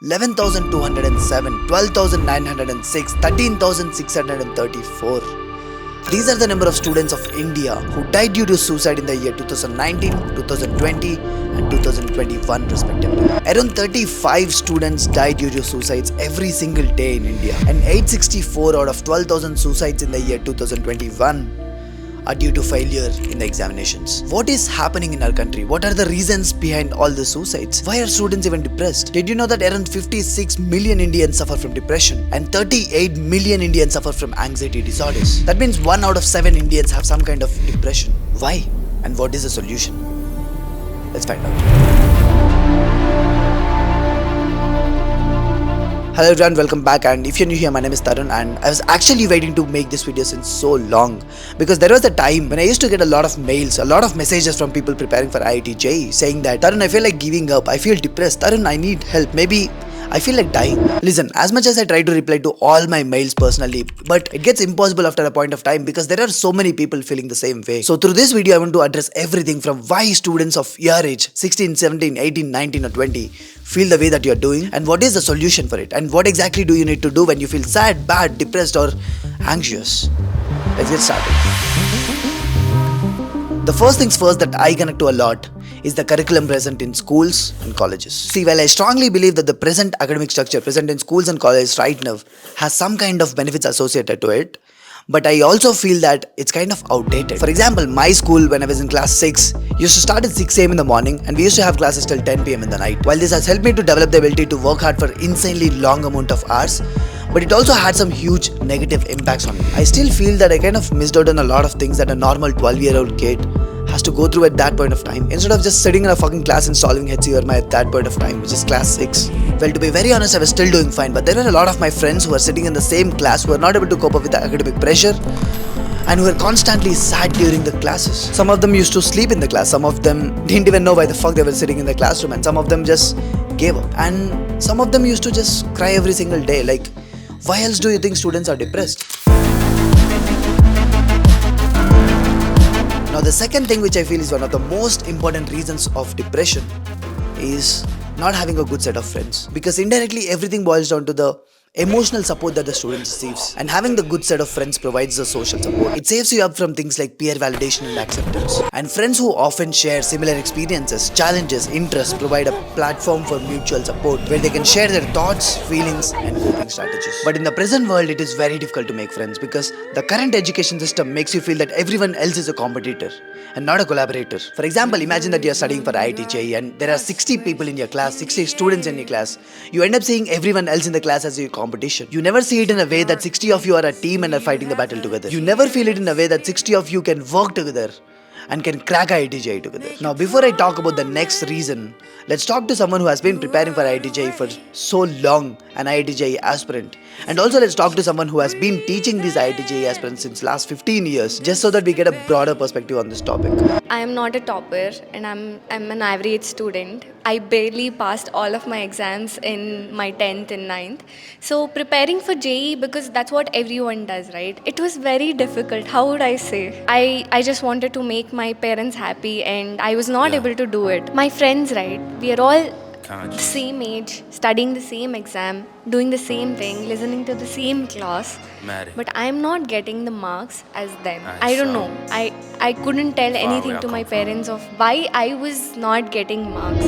11,207, 12,906, 13,634. These are the number of students of India who died due to suicide in the year 2019, 2020 and 2021 respectively. Around 35 students died due to suicides every single day in India, and 864 out of 12,000 suicides in the year 2021 are due to failure in the examinations. What is happening in our country? What are the reasons behind all the suicides? Why are students even depressed? Did you know that around 56 million Indians suffer from depression and 38 million Indians suffer from anxiety disorders? That means 1 out of 7 Indians have some kind of depression. Why? And what is the solution? Let's find out. Hello everyone, welcome back, and if you're new here, my name is Tharun and I was actually waiting to make this video since so long because there was a time when I used to get a lot of mails, a lot of messages from people preparing for IIT JEE saying that Tharun, I feel like giving up, I feel depressed, Tharun, I need help, maybe I feel like dying. Listen, as much as I try to reply to all my mails personally, but it gets impossible after a point of time because there are so many people feeling the same way. So through this video, I want to address everything from why students of your age, 16, 17, 18, 19 or 20 feel the way that you're doing, and what is the solution for it, and what exactly do you need to do when you feel sad, bad, depressed or anxious. Let's get started. The first things first that I connect to a lot is the curriculum present in schools and colleges. See, while I strongly believe that the present academic structure present in schools and colleges right now has some kind of benefits associated to it, but I also feel that it's kind of outdated. For example, my school when I was in class 6 used to start at 6 am in the morning and we used to have classes till 10 pm in the night. While this has helped me to develop the ability to work hard for insanely long amount of hours, but it also had some huge negative impacts on me. I still feel that I kind of missed out on a lot of things that a normal 12-year-old kid has to go through at that point of time, instead of just sitting in a fucking class and solving HCRMA at that point of time, which is class 6. Well, to be very honest, I was still doing fine, but there were a lot of my friends who were sitting in the same class who were not able to cope up with the academic pressure and who were constantly sad during the classes. Some of them used to sleep in the class, some of them didn't even know why the fuck they were sitting in the classroom, and some of them just gave up, and some of them used to just cry every single day. Like, why else do you think students are depressed? Now, the second thing which I feel is one of the most important reasons of depression is not having a good set of friends, because indirectly everything boils down to the emotional support that the student receives, and having the good set of friends provides the social support. It saves you up from things like peer validation and acceptance, and friends who often share similar experiences, challenges, interests provide a platform for mutual support where they can share their thoughts, feelings and coping strategies. But in the present world, it is very difficult to make friends because the current education system makes you feel that everyone else is a competitor and not a collaborator. For example, imagine that you are studying for IIT JEE and there are 60 people in your class, 60 students in your class. You end up seeing everyone else in the class as your competition. You never see it in a way that 60 of you are a team and are fighting the battle together. You never feel it in a way that 60 of you can work together and can crack IIT JEE together. Now, before I talk about the next reason, let's talk to someone who has been preparing for IIT JEE for so long, an IIT JEE aspirant. And also let's talk to someone who has been teaching these IIT JEE aspirants since last 15 years, just so that we get a broader perspective on this topic. I am not a topper and I'm an average student. I barely passed all of my exams in my 10th and 9th. So preparing for JEE, because that's what everyone does, right? It was very difficult. How would I say? I just wanted to make my parents happy and I was not able to do it. My friends, right? We are all the same age, studying the same exam, doing the same thing, listening to the same class, but I'm not getting the marks as them. I don't know. I couldn't tell anything to my parents of why I was not getting marks.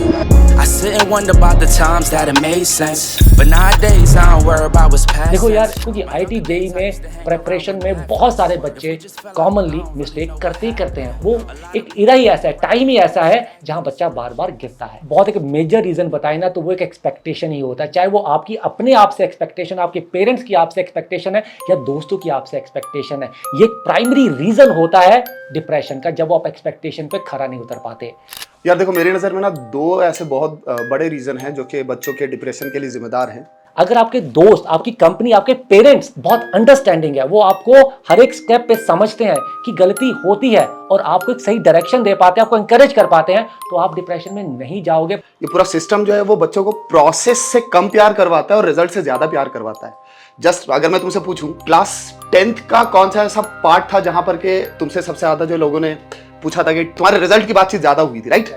I sit and wonder about the times that it made sense, but nowadays I don't worry about what's past. देखो यार, क्योंकि IIT JEE में preparation में बहुत सारे बच्चे commonly mistake करते ही करते हैं। वो एक इरा ही ऐसा है, टाइम ही ऐसा है जहां बच्चा बार बार गिरता है। बहुत एक मेजर रीजन बताए ना तो वो एक एक्सपेक्टेशन ही होता है, चाहे वो आपकी अपने आप से एक्सपेक्टेशन, आपके पेरेंट्स की आपसे एक्सपेक्टेशन है या दोस्तों की आपसे एक्सपेक्टेशन है। ये एक प्राइमरी रीजन होता है डिप्रेशन का, जब वो आप एक्सपेक्टेशन पे खरा नहीं उतर पाते। यार देखो, मेरी नज़र में ना दो ऐसे बहुत बड़े रीज़न हैं जो कि बच्चों के डिप्रेशन के लिए जिम्मेदार हैं। अगर आपके दोस्त, आपकी कंपनी, आपके पेरेंट्स बहुत अंडरस्टैंडिंग है, वो आपको हर एक स्टेप पे समझते हैं कि गलती होती है और आपको एक सही डायरेक्शन दे पाते हैं, आपको एनकरेज कर पाते हैं, तो आप डिप्रेशन में नहीं जाओगे। ये पूरा सिस्टम जो है वो बच्चों को प्रोसेस से कम प्यार करवाता है और रिजल्ट से ज़्यादा प्यार करवाता है। जस्ट अगर मैं तुमसे पूछूं, क्लास 10th का कौन सा ऐसा पार्ट था जहां पर के तुमसे सबसे ज़्यादा जो लोगों ने पूछा था कि तुम्हारे रिजल्ट की बातचीत ज़्यादा हुई थी, राइट?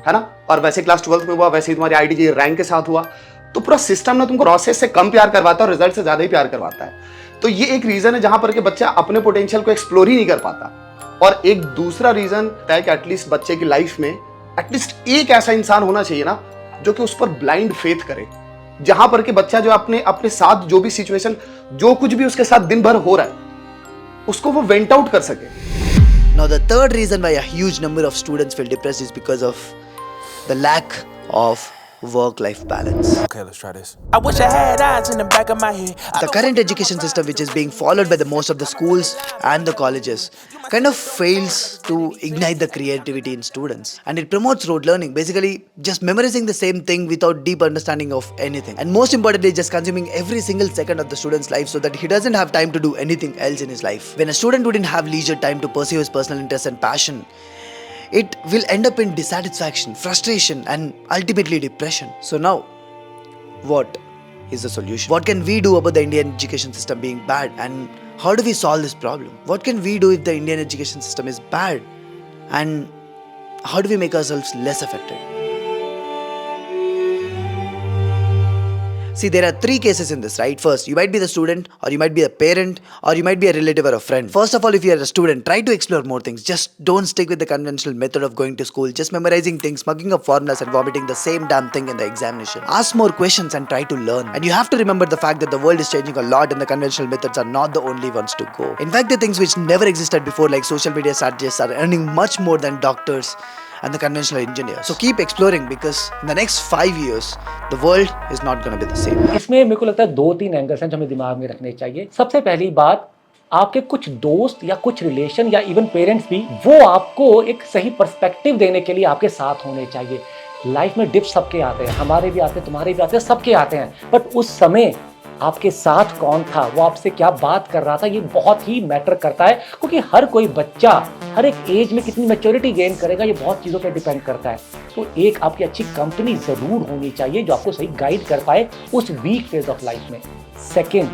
है ना? और वैसे क्लास 12th में हुआ, वैसे ही तुम्हारी IIT JEE रैंक के साथ हुआ। तो पूरा सिस्टम ना तुमको प्रोसेस से कम प्यार करवाता है और रिजल्ट से ज्यादा ही प्यार करवाता है। तो ये एक रीजन है जहां पर के बच्चा अपने पोटेंशियल को एक्सप्लोर ही नहीं कर पाता। और एक दूसरा रीजन है कि एटलीस्ट बच्चे की लाइफ में एटलीस्ट एक ऐसा इंसान होना चाहिए ना जो कि उस पर ब्लाइंड फेथ करे, जहां पर के बच्चा जो अपने साथ जो भी सिचुएशन, जो कुछ भी उसके साथ दिन भर हो रहा है, उसको वो वेंट आउट कर सके। Now, the third reason why a huge number of students feel depressed is because of the lack of work-life balance. Okay, let's try this. I wish I had eyes in the back of my head. The current education system, which is being followed by the most of the schools and the colleges, kind of fails to ignite the creativity in students, and it promotes rote learning, basically just memorizing the same thing without deep understanding of anything, and most importantly just consuming every single second of the student's life so that he doesn't have time to do anything else in his life. When a student wouldn't have leisure time to pursue his personal interest and passion, it will end up in dissatisfaction, frustration, and ultimately depression. So now, what is the solution? What can we do about the Indian education system being bad, and how do we solve this problem? What can we do if the Indian education system is bad, and how do we make ourselves less affected? See, there are three cases in this, right? First, you might be the student, or you might be a parent, or you might be a relative or a friend. First of all, if you are a student, try to explore more things. Just don't stick with the conventional method of going to school, just memorizing things, mugging up formulas, and vomiting the same damn thing in the examination. Ask more questions and try to learn. And you have to remember the fact that the world is changing a lot, and the conventional methods are not the only ones to go. In fact, the things which never existed before, like social media strategists, are earning much more than doctors and the conventional engineers. So keep exploring, because in the next 5 years, the world is not going to be the same. इसमें मेरे को लगता है 2-3 angles हैं जो हमें दिमाग में रखने चाहिए। सबसे पहली बात, आपके कुछ दोस्त या कुछ रिलेशन या इवन पेरेंट्स भी वो आपको एक सही पर्सपेक्टिव देने के लिए आपके साथ होने चाहिए। लाइफ में डिप्स सबके आते हैं, हमारे भी आते हैं, तुम्हारे भी आते हैं, सबके आते हैं, बट उस समय आपके साथ कौन था, वो आपसे क्या बात कर रहा था, ये बहुत ही मैटर करता है। क्योंकि हर कोई बच्चा हर एक एज में कितनी मैच्योरिटी गेन करेगा ये बहुत चीज़ों पे डिपेंड करता है। तो एक आपकी अच्छी कंपनी ज़रूर होनी चाहिए जो आपको सही गाइड कर पाए उस वीक फेज ऑफ लाइफ में। सेकेंड,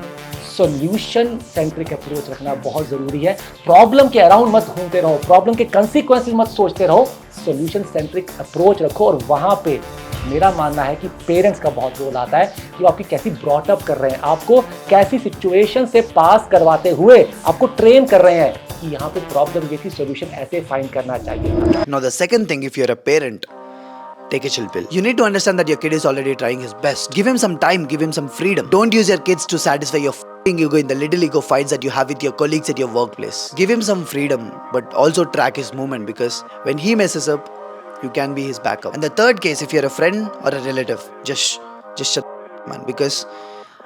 सॉल्यूशन सेंट्रिक अप्रोच रखना बहुत ज़रूरी है। प्रॉब्लम के अराउंड मत घूमते रहो, प्रॉब्लम के कंसिक्वेंसेस मत सोचते रहो, सॉल्यूशन सेंट्रिक अप्रोच रखो। और वहाँ पे मेरा मानना है कि पेरेंट्स का बहुत रोल आता है कि वो आपकी कैसी ब्रॉट अप कर रहे हैं, आपको कैसी सिचुएशन से पास करवाते हुए आपको ट्रेन कर रहे हैं कि यहाँ पे प्रॉब्लम ये थी, सॉल्यूशन ऐसे फाइंड करना चाहिए। Now, the second thing, if you're a parent, take a chill pill. You need to understand that your kid is already trying his best. Give him some time, give him some freedom. Don't use your kids to satisfy your f***ing ego in the little ego fights that you have with your colleagues at your workplace. Give him some freedom, but also track his movement, because when he messes up, you can be his backup. And the third case, if you're a friend or a relative, just shut up, man, because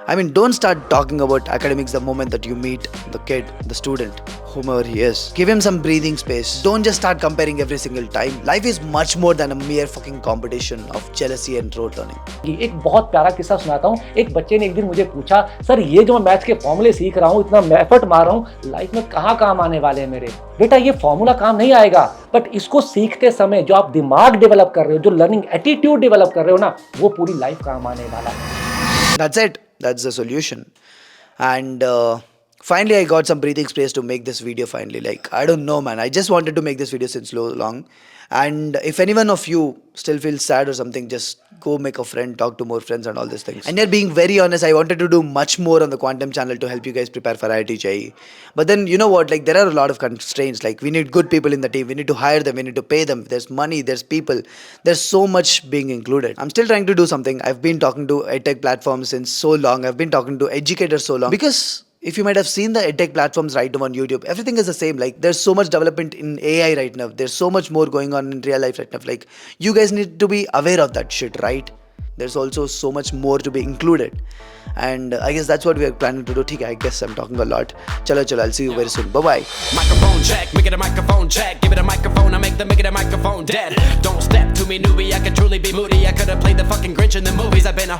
I mean, don't start talking about academics the moment that you meet the kid, the student, whomever he is. Give him some breathing space. Don't just start comparing every single time. Life is much more than a mere fucking competition of jealousy and rote learning. एक बहुत प्यारा किस्सा सुनाता हूँ। एक बच्चे ने एक दिन मुझे पूछा, सर ये जो मैं मैथ्स के फॉर्मूले सीख रहा हूँ, इतना एफर्ट मार रहा हूँ, लाइफ में कहाँ काम आने वाले हैं मेरे? बेटा ये फॉर्मूला काम नहीं आएगा, बट इसको सीखते समय जो आप दिमाग डेवलप कर रहे हो, जो लर्निंग एटीट्यूड डेवलप कर रहे हो ना, वो पूरी लाइफ काम आने वाला है। That's it. That's the solution. And finally, I got some breathing space to make this video finally. Like, I don't know, man. I just wanted to make this video since so long. And if anyone of you still feels sad or something, just go make a friend, talk to more friends and all these things. And you're being very honest, I wanted to do much more on the Quantum channel to help you guys prepare for IIT JEE. But then, you know what, like there are a lot of constraints. Like we need good people in the team, we need to hire them, we need to pay them. There's money, there's people, there's so much being included. I'm still trying to do something. I've been talking to edtech platforms since so long. I've been talking to educators so long. Because if you might have seen the edtech platforms right now on YouTube, everything is the same. Like there's so much development in AI right now. There's so much more going on in real life right now. Like you guys need to be aware of that shit, right? There's also so much more to be included. And I guess that's what we are planning to do. Okay, I guess I'm talking a lot. Chalo, I'll see you very soon. Bye-bye. Microphone check, make it a microphone check. Give it a microphone, I make it a microphone dead. Don't step to me, newbie, I could truly be moody. I could have played the fucking Grinch in the movies. I've been a